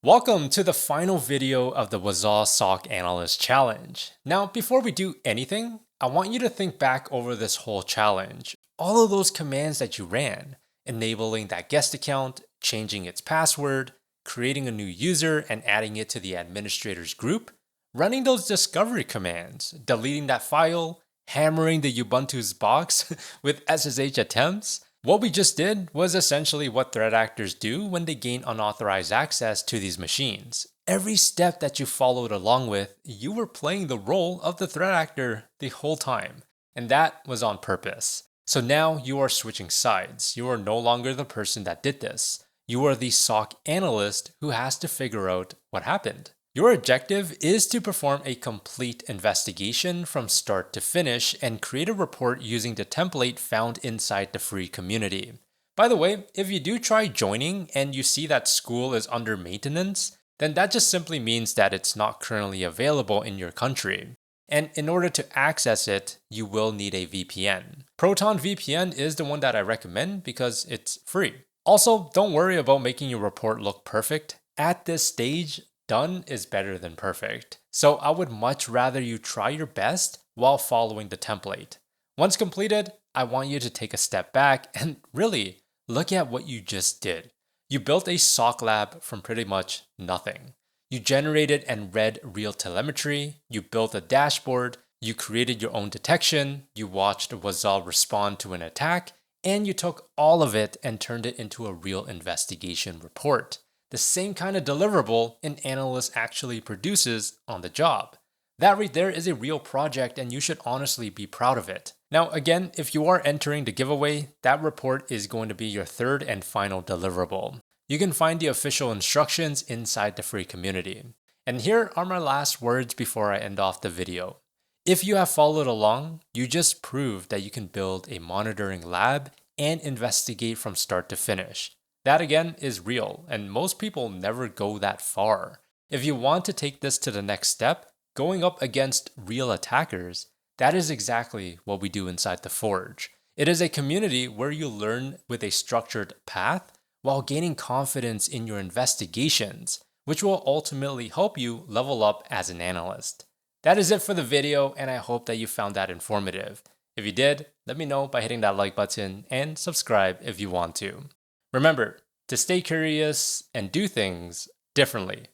Welcome to the final video of the Wazuh SOC Analyst Challenge. Now, before we do anything, I want you to think back over this whole challenge. All of those commands that you ran, enabling that guest account, changing its password, creating a new user and adding it to the administrator's group, running those discovery commands, deleting that file, hammering the Ubuntu's box with SSH attempts. What we just did was essentially what threat actors do when they gain unauthorized access to these machines. Every step that you followed along with, you were playing the role of the threat actor the whole time. And that was on purpose. So now you are switching sides. You are no longer the person that did this. You are the SOC analyst who has to figure out what happened. Your objective is to perform a complete investigation from start to finish and create a report using the template found inside the free community. By the way, if you do try joining and you see that school is under maintenance, then that just simply means that it's not currently available in your country. And in order to access it, you will need a VPN. Proton VPN is the one that I recommend because it's free. Also, don't worry about making your report look perfect. At this stage, done is better than perfect. So I would much rather you try your best while following the template. Once completed, I want you to take a step back and really look at what you just did. You built a SOC lab from pretty much nothing. You generated and read real telemetry, you built a dashboard, you created your own detection, you watched Wazuh respond to an attack, and you took all of it and turned it into a real investigation report. The same kind of deliverable an analyst actually produces on the job. That right there is a real project and you should honestly be proud of it. Now again, if you are entering the giveaway, that report is going to be your third and final deliverable. You can find the official instructions inside the free community. And here are my last words before I end off the video. If you have followed along, you just proved that you can build a monitoring lab and investigate from start to finish. That again is real, and most people never go that far. If you want to take this to the next step, going up against real attackers, that is exactly what we do inside the Forge. It is a community where you learn with a structured path while gaining confidence in your investigations, which will ultimately help you level up as an analyst. That is it for the video, and I hope that you found that informative. If you did, let me know by hitting that like button and subscribe if you want to. Remember to stay curious and do things differently.